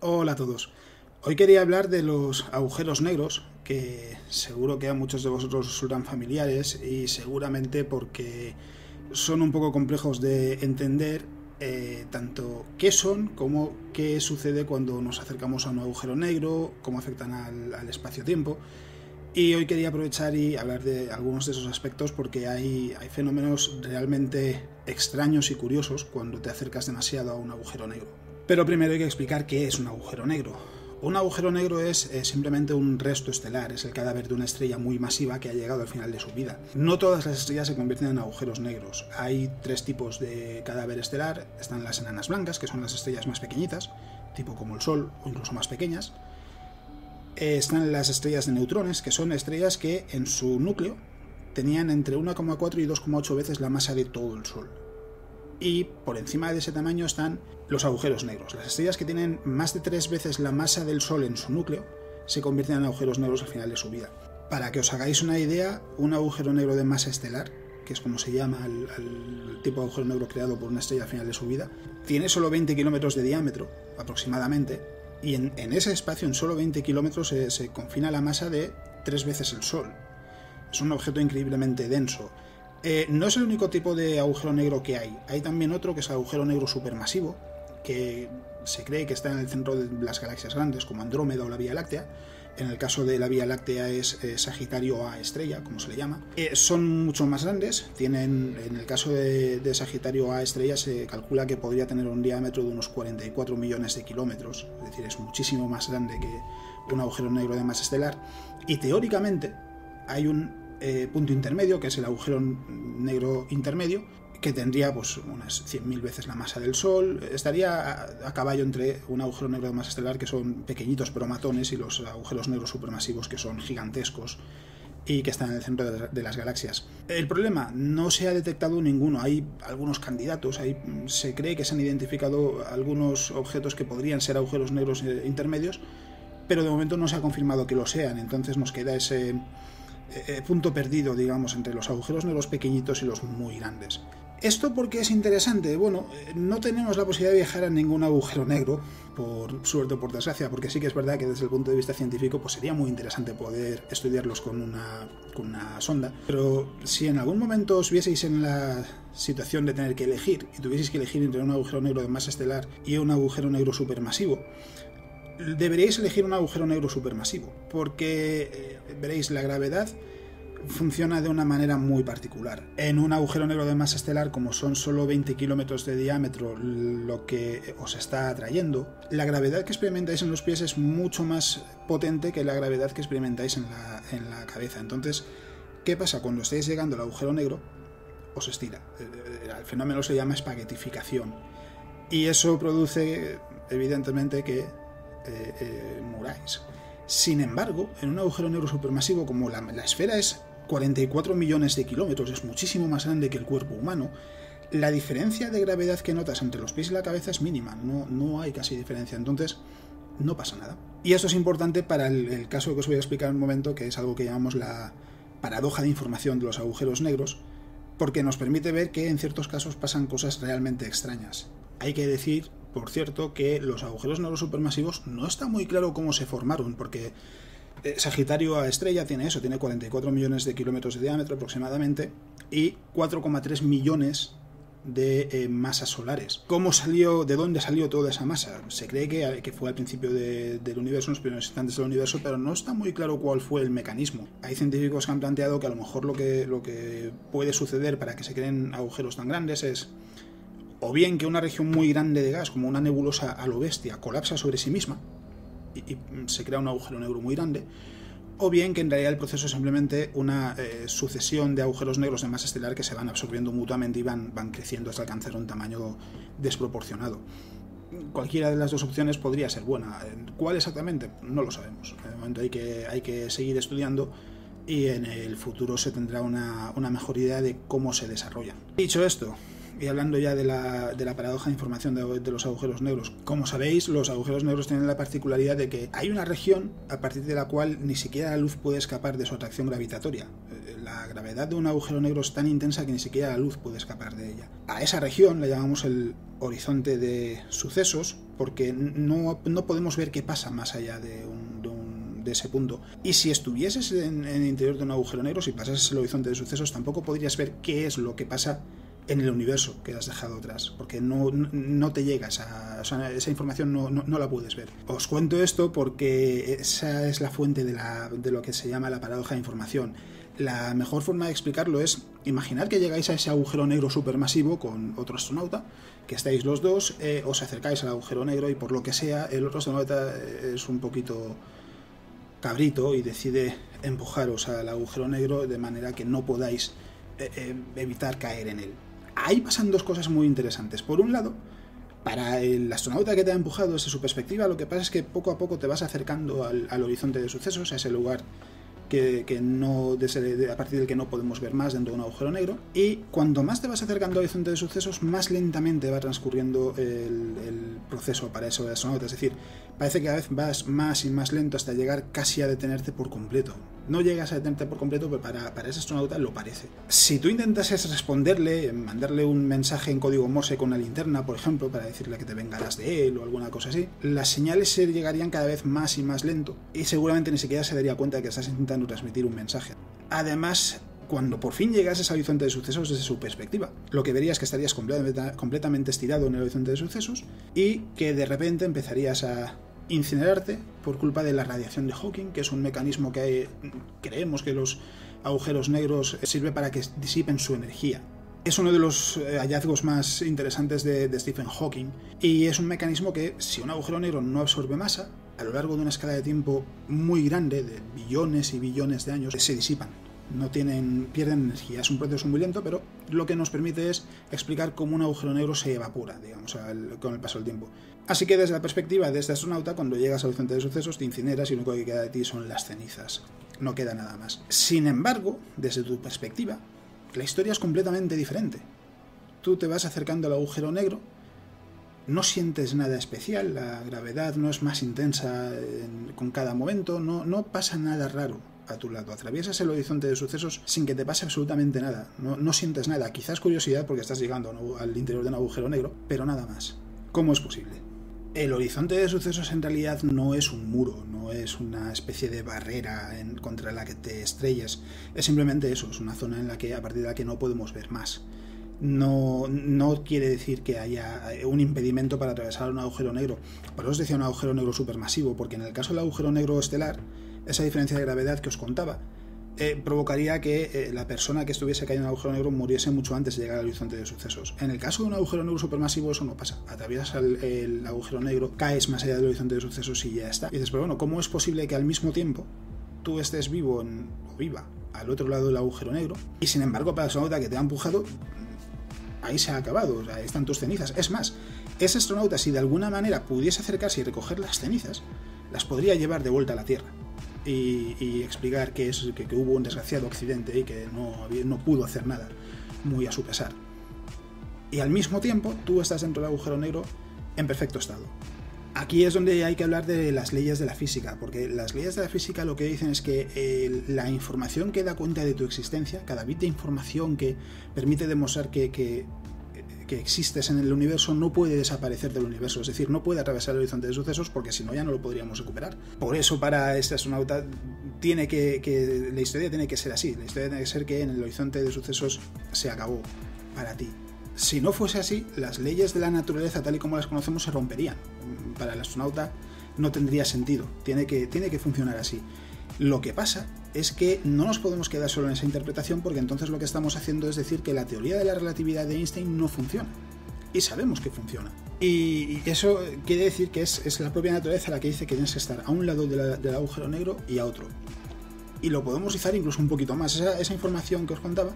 Hola a todos. Hoy quería hablar de los agujeros negros, que seguro que a muchos de vosotros os resultan familiares y seguramente porque son un poco complejos de entender, tanto qué son como qué sucede cuando nos acercamos a un agujero negro, cómo afectan al espacio-tiempo. Y hoy quería aprovechar y hablar de algunos de esos aspectos porque hay fenómenos realmente extraños y curiosos cuando te acercas demasiado a un agujero negro. Pero primero hay que explicar qué es un agujero negro. Un agujero negro es simplemente un resto estelar, es el cadáver de una estrella muy masiva que ha llegado al final de su vida. No todas las estrellas se convierten en agujeros negros. Hay tres tipos de cadáver estelar. Están las enanas blancas, que son las estrellas más pequeñitas, tipo como el Sol o incluso más pequeñas. Están las estrellas de neutrones, que son estrellas que en su núcleo tenían entre 1,4 y 2,8 veces la masa de todo el Sol. Y por encima de ese tamaño están los agujeros negros. Las estrellas que tienen más de 3 veces la masa del Sol en su núcleo se convierten en agujeros negros al final de su vida. Para que os hagáis una idea, un agujero negro de masa estelar, que es como se llama el tipo de agujero negro creado por una estrella al final de su vida, tiene solo 20 kilómetros de diámetro, aproximadamente, y en ese espacio, en solo 20 kilómetros, se confina la masa de 3 veces el Sol. Es un objeto increíblemente denso. No es el único tipo de agujero negro que hay. Hay también otro que es el agujero negro supermasivo, que se cree que está en el centro de las galaxias grandes, como Andrómeda o la Vía Láctea. En el caso de la Vía Láctea es Sagitario A estrella, como se le llama. Son mucho más grandes. En el caso de Sagitario A estrella se calcula que podría tener un diámetro de unos 44 millones de kilómetros. Es decir, es muchísimo más grande que un agujero negro de masa estelar. Y teóricamente hay un punto intermedio, que es el agujero negro intermedio, que tendría pues unas 100.000 veces la masa del Sol. Estaría a caballo entre un agujero negro de masa estelar, que son pequeñitos pero matones, y los agujeros negros supermasivos, que son gigantescos y que están en el centro de las galaxias. El problema, no se ha detectado ninguno. Hay algunos candidatos, se cree que se han identificado algunos objetos que podrían ser agujeros negros intermedios, pero de momento no se ha confirmado que lo sean. Entonces nos queda ese punto perdido, digamos, entre los agujeros negros pequeñitos y los muy grandes. ¿Esto por qué es interesante? Bueno, no tenemos la posibilidad de viajar a ningún agujero negro, por suerte o por desgracia, porque sí que es verdad que desde el punto de vista científico pues sería muy interesante poder estudiarlos con una sonda. Pero si en algún momento os vieseis en la situación de tener que elegir, y tuvieseis que elegir entre un agujero negro de masa estelar y un agujero negro supermasivo, deberíais elegir un agujero negro supermasivo, porque veréis, la gravedad funciona de una manera muy particular. En un agujero negro de masa estelar, como son solo 20 kilómetros de diámetro lo que os está atrayendo, la gravedad que experimentáis en los pies es mucho más potente que la gravedad que experimentáis en la cabeza. Entonces, ¿qué pasa? Cuando estáis llegando al agujero negro, os estira. El fenómeno se llama espaguetificación. Y eso produce, evidentemente, que muráis. Sin embargo, en un agujero negro supermasivo, como la esfera es 44 millones de kilómetros, es muchísimo más grande que el cuerpo humano, la diferencia de gravedad que notas entre los pies y la cabeza es mínima, no hay casi diferencia, entonces no pasa nada. Y esto es importante para el caso que os voy a explicar en un momento, que es algo que llamamos la paradoja de información de los agujeros negros, porque nos permite ver que en ciertos casos pasan cosas realmente extrañas. Hay que decir, por cierto, que los agujeros negros supermasivos no está muy claro cómo se formaron, porque Sagitario A estrella tiene 44 millones de kilómetros de diámetro aproximadamente y 4,3 millones de masas solares. ¿Cómo salió, de dónde salió toda esa masa? Se cree que fue al principio del universo, en los primeros instantes del universo, pero no está muy claro cuál fue el mecanismo. Hay científicos que han planteado que a lo mejor lo que puede suceder para que se creen agujeros tan grandes es o bien que una región muy grande de gas, como una nebulosa a lo bestia, colapsa sobre sí misma y se crea un agujero negro muy grande, o bien que en realidad el proceso es simplemente una sucesión de agujeros negros de masa estelar que se van absorbiendo mutuamente y van creciendo hasta alcanzar un tamaño desproporcionado. Cualquiera de las dos opciones podría ser buena. ¿Cuál exactamente? No lo sabemos. De momento hay que seguir estudiando y en el futuro se tendrá una mejor idea de cómo se desarrollan. Dicho esto, y hablando ya de la paradoja de información de los agujeros negros, como sabéis, los agujeros negros tienen la particularidad de que hay una región a partir de la cual ni siquiera la luz puede escapar de su atracción gravitatoria. La gravedad de un agujero negro es tan intensa que ni siquiera la luz puede escapar de ella. A esa región la llamamos el horizonte de sucesos, porque no podemos ver qué pasa más allá de ese punto. Y si estuvieses en el interior de un agujero negro, si pasases el horizonte de sucesos, tampoco podrías ver qué es lo que pasa en el universo que has dejado atrás, porque no te llegas o sea, esa información no la puedes ver. Os cuento esto porque esa es la fuente de lo que se llama la paradoja de información. La mejor forma de explicarlo es imaginar que llegáis a ese agujero negro supermasivo con otro astronauta, que estáis los dos, os acercáis al agujero negro y por lo que sea el otro astronauta es un poquito cabrito y decide empujaros al agujero negro de manera que no podáis evitar caer en él. Ahí pasan dos cosas muy interesantes. Por un lado, para el astronauta que te ha empujado desde su perspectiva, lo que pasa es que poco a poco te vas acercando al horizonte de sucesos, a ese lugar a partir del que no podemos ver más dentro de un agujero negro, y cuanto más te vas acercando al horizonte de sucesos, más lentamente va transcurriendo el proceso para eso de astronauta. Es decir, parece que cada vez vas más y más lento hasta llegar casi a detenerte por completo. No llegas a detenerte por completo, pero para ese astronauta lo parece. Si tú intentases responderle, mandarle un mensaje en código Morse con una linterna, por ejemplo, para decirle que te vengarás de él o alguna cosa así, las señales se llegarían cada vez más y más lento y seguramente ni siquiera se daría cuenta de que estás intentando transmitir un mensaje. Además, cuando por fin llegases al horizonte de sucesos desde su perspectiva, lo que verías es que estarías completamente estirado en el horizonte de sucesos y que de repente empezarías a incinerarte por culpa de la radiación de Hawking, que es un mecanismo que creemos que los agujeros negros sirve para que disipen su energía. Es uno de los hallazgos más interesantes de Stephen Hawking y es un mecanismo que, si un agujero negro no absorbe masa, a lo largo de una escala de tiempo muy grande, de billones y billones de años, se disipan. Pierden energía. Es un proceso muy lento, pero lo que nos permite es explicar cómo un agujero negro se evapora, digamos, con el paso del tiempo. Así que desde la perspectiva de este astronauta, cuando llegas al horizonte de sucesos, te incineras y lo único que queda de ti son las cenizas. No queda nada más. Sin embargo, desde tu perspectiva, la historia es completamente diferente. Tú te vas acercando al agujero negro, no sientes nada especial, la gravedad no es más intensa con cada momento, no pasa nada raro a tu lado. Atraviesas el horizonte de sucesos sin que te pase absolutamente nada. No sientes nada. Quizás curiosidad porque estás llegando al interior de un agujero negro, pero nada más. ¿Cómo es posible? El horizonte de sucesos en realidad no es un muro, no es una especie de barrera contra la que te estrelles. Es simplemente eso, es una zona a partir de la que no podemos ver más. No quiere decir que haya un impedimento para atravesar un agujero negro. Por eso os decía un agujero negro supermasivo, porque en el caso del agujero negro estelar, esa diferencia de gravedad que os contaba provocaría que la persona que estuviese cayendo en un agujero negro muriese mucho antes de llegar al horizonte de sucesos. En el caso de un agujero negro supermasivo eso no pasa. Atraviesas el agujero negro, caes más allá del horizonte de sucesos y ya está. Y dices, pero bueno, ¿cómo es posible que al mismo tiempo tú estés vivo o viva al otro lado del agujero negro y sin embargo para el astronauta que te ha empujado ahí se ha acabado, o sea, ahí están tus cenizas? Es más, ese astronauta, si de alguna manera pudiese acercarse y recoger las cenizas, las podría llevar de vuelta a la Tierra y explicar que hubo un desgraciado accidente y que no pudo hacer nada, muy a su pesar. Y al mismo tiempo, tú estás dentro del agujero negro en perfecto estado. Aquí es donde hay que hablar de las leyes de la física, porque las leyes de la física lo que dicen es que la información que da cuenta de tu existencia, cada bit de información que permite demostrar que existes en el universo, no puede desaparecer del universo, es decir, no puede atravesar el horizonte de sucesos porque si no ya no lo podríamos recuperar. Por eso para este astronauta la historia tiene que ser así, la historia tiene que ser que en el horizonte de sucesos se acabó para ti. Si no fuese así, las leyes de la naturaleza tal y como las conocemos se romperían. Para el astronauta no tendría sentido, tiene que funcionar así. Lo que pasa es que no nos podemos quedar solo en esa interpretación porque entonces lo que estamos haciendo es decir que la teoría de la relatividad de Einstein no funciona. Y sabemos que funciona. Y eso quiere decir que es la propia naturaleza la que dice que tienes que estar a un lado del agujero negro y a otro. Y lo podemos rizar incluso un poquito más. Esa información que os contaba,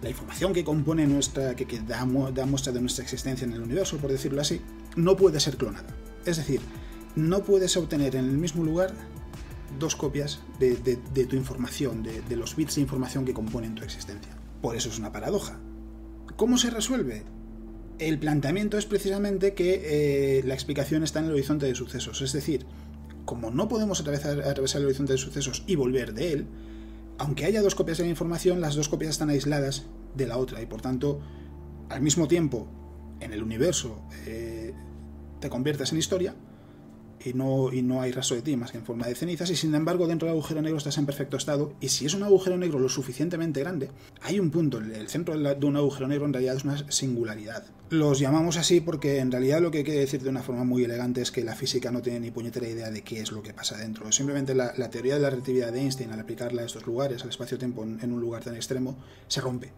la información que compone que da muestra de nuestra existencia en el universo, por decirlo así, no puede ser clonada. Es decir, no puedes obtener en el mismo lugar dos copias de tu información, de los bits de información que componen tu existencia. Por eso es una paradoja. ¿Cómo se resuelve? El planteamiento es precisamente que la explicación está en el horizonte de sucesos. Es decir, como no podemos atravesar el horizonte de sucesos y volver de él, aunque haya dos copias de la información, las dos copias están aisladas de la otra y por tanto, al mismo tiempo, en el universo te conviertes en historia y no hay rastro de ti más que en forma de cenizas, y sin embargo dentro del agujero negro estás en perfecto estado, y si es un agujero negro lo suficientemente grande, hay un punto, el centro de un agujero negro en realidad es una singularidad. Los llamamos así porque en realidad lo que quiere decir de una forma muy elegante es que la física no tiene ni puñetera idea de qué es lo que pasa dentro. Simplemente la teoría de la relatividad de Einstein, al aplicarla a estos lugares, al espacio-tiempo en un lugar tan extremo, se rompe.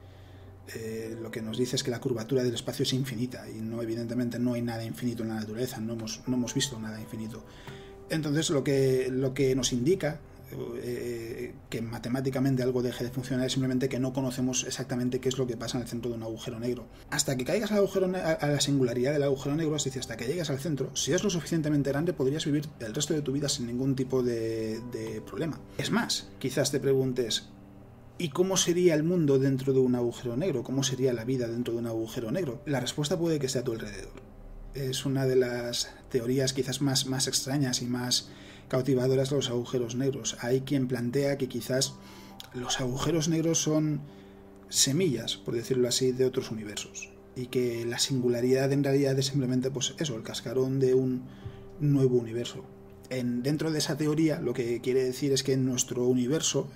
Lo que nos dice es que la curvatura del espacio es infinita, y evidentemente no hay nada infinito en la naturaleza, no hemos visto nada infinito. Entonces lo que nos indica que matemáticamente algo deje de funcionar es simplemente que no conocemos exactamente qué es lo que pasa en el centro de un agujero negro. Hasta que caigas a la singularidad del agujero negro, es decir, hasta que llegues al centro, si es lo suficientemente grande podrías vivir el resto de tu vida sin ningún tipo de problema. Es más, quizás te preguntes, ¿y cómo sería el mundo dentro de un agujero negro? ¿Cómo sería la vida dentro de un agujero negro? La respuesta puede que sea a tu alrededor. Es una de las teorías quizás más extrañas y más cautivadoras de los agujeros negros. Hay quien plantea que quizás los agujeros negros son semillas, por decirlo así, de otros universos, y que la singularidad en realidad es simplemente pues eso, el cascarón de un nuevo universo. Dentro de esa teoría lo que quiere decir es que nuestro universo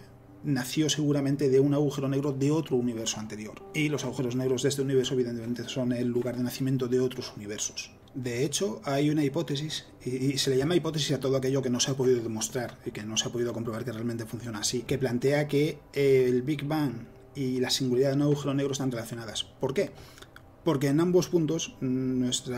nació seguramente de un agujero negro de otro universo anterior, y los agujeros negros de este universo evidentemente son el lugar de nacimiento de otros universos. De hecho, hay una hipótesis, y se le llama hipótesis a todo aquello que no se ha podido demostrar y que no se ha podido comprobar que realmente funciona así, que plantea que el Big Bang y la singularidad de un agujero negro están relacionadas. ¿Por qué? Porque en ambos puntos nuestro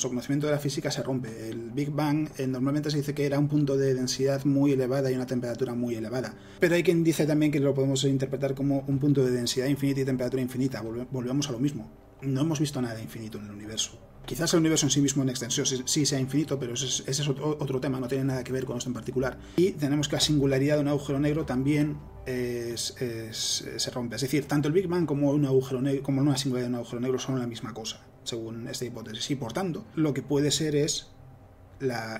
conocimiento de la física se rompe. El Big Bang normalmente se dice que era un punto de densidad muy elevada y una temperatura muy elevada. Pero hay quien dice también que lo podemos interpretar como un punto de densidad infinita y temperatura infinita. Volvemos a lo mismo. No hemos visto nada infinito en el universo. Quizás el universo en sí mismo en extensión sí sea infinito, pero ese es otro tema, no tiene nada que ver con esto en particular. Y tenemos que la singularidad de un agujero negro también se rompe. Es decir, tanto el Big Bang como un agujero negro, como una singularidad de un agujero negro son la misma cosa, según esta hipótesis. Y por tanto, lo que puede ser es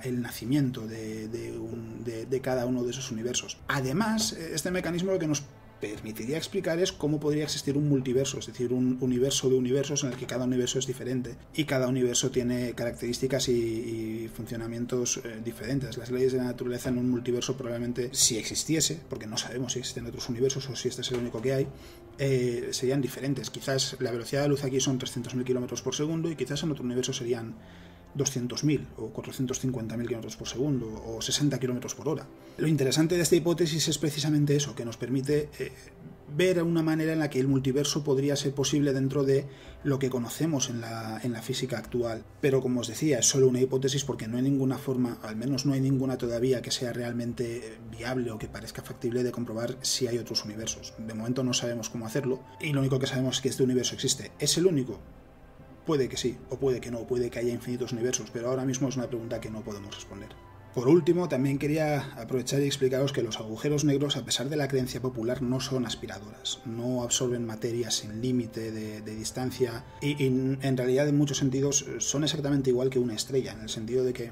el nacimiento de cada uno de esos universos. Además, este mecanismo lo que nos permitiría explicar es cómo podría existir un multiverso, es decir, un universo de universos en el que cada universo es diferente y cada universo tiene características y funcionamientos diferentes. Las leyes de la naturaleza en un multiverso probablemente, si existiese, porque no sabemos si existen otros universos o si este es el único que hay, serían diferentes. Quizás la velocidad de la luz aquí son 300.000 km por segundo y quizás en otro universo serían 200.000 o 450.000 km por segundo o 60 km por hora. Lo interesante de esta hipótesis es precisamente eso, que nos permite ver una manera en la que el multiverso podría ser posible dentro de lo que conocemos en la física actual. Pero como os decía, es solo una hipótesis porque no hay ninguna forma, al menos no hay ninguna todavía que sea realmente viable o que parezca factible de comprobar si hay otros universos. De momento no sabemos cómo hacerlo y lo único que sabemos es que este universo existe. ¿Es el único? Puede que sí, o puede que no, puede que haya infinitos universos, pero ahora mismo es una pregunta que no podemos responder. Por último, también quería aprovechar y explicaros que los agujeros negros, a pesar de la creencia popular, no son aspiradoras, no absorben materia sin límite de distancia y en realidad en muchos sentidos son exactamente igual que una estrella, en el sentido de que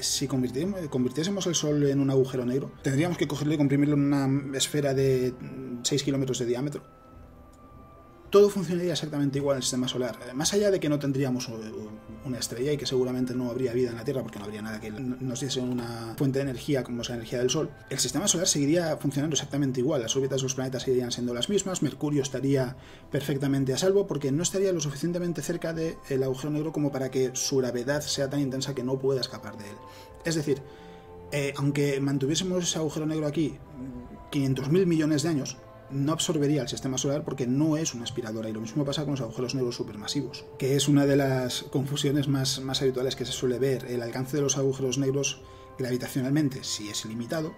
si convirtiésemos el Sol en un agujero negro, tendríamos que cogerlo y comprimirlo en una esfera de 6 kilómetros de diámetro. Todo funcionaría exactamente igual en el sistema solar. Más allá de que no tendríamos una estrella y que seguramente no habría vida en la Tierra porque no habría nada que nos diese una fuente de energía como es la energía del Sol, el sistema solar seguiría funcionando exactamente igual. Las órbitas de los planetas seguirían siendo las mismas, Mercurio estaría perfectamente a salvo porque no estaría lo suficientemente cerca del agujero negro como para que su gravedad sea tan intensa que no pueda escapar de él. Es decir, aunque mantuviésemos ese agujero negro aquí 500.000 millones de años, no absorbería el sistema solar porque no es una aspiradora, y lo mismo pasa con los agujeros negros supermasivos, que es una de las confusiones más habituales que se suele ver. El alcance de los agujeros negros gravitacionalmente sí es limitado,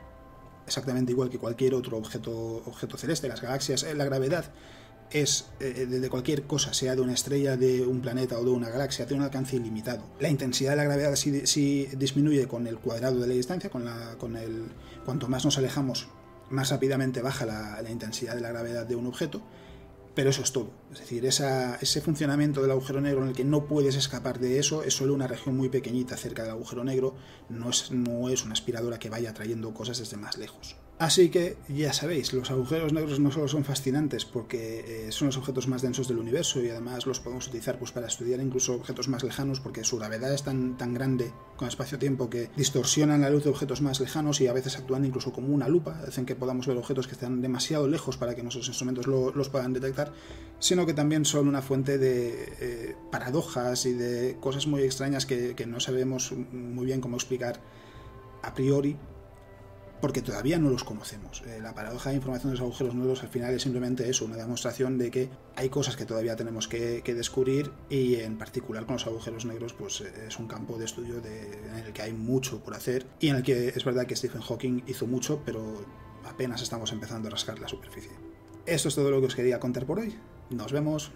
exactamente igual que cualquier otro objeto celeste, las galaxias. La gravedad es de cualquier cosa, sea de una estrella, de un planeta o de una galaxia, tiene un alcance ilimitado. La intensidad de la gravedad sí disminuye con el cuadrado de la distancia, cuanto más nos alejamos, más rápidamente baja la intensidad de la gravedad de un objeto, pero eso es todo. Es decir, ese funcionamiento del agujero negro en el que no puedes escapar de eso es solo una región muy pequeñita cerca del agujero negro, no es una aspiradora que vaya trayendo cosas desde más lejos. Así que ya sabéis, los agujeros negros no solo son fascinantes porque son los objetos más densos del universo y además los podemos utilizar pues, para estudiar incluso objetos más lejanos porque su gravedad es tan grande con espacio-tiempo que distorsionan la luz de objetos más lejanos y a veces actúan incluso como una lupa, hacen que podamos ver objetos que están demasiado lejos para que nuestros instrumentos los puedan detectar, sino que también son una fuente de paradojas y de cosas muy extrañas que no sabemos muy bien cómo explicar a priori, porque todavía no los conocemos. La paradoja de información de los agujeros negros al final es simplemente eso, una demostración de que hay cosas que todavía tenemos que descubrir y en particular con los agujeros negros pues es un campo de estudio en el que hay mucho por hacer y en el que es verdad que Stephen Hawking hizo mucho, pero apenas estamos empezando a rascar la superficie. Esto es todo lo que os quería contar por hoy. Nos vemos.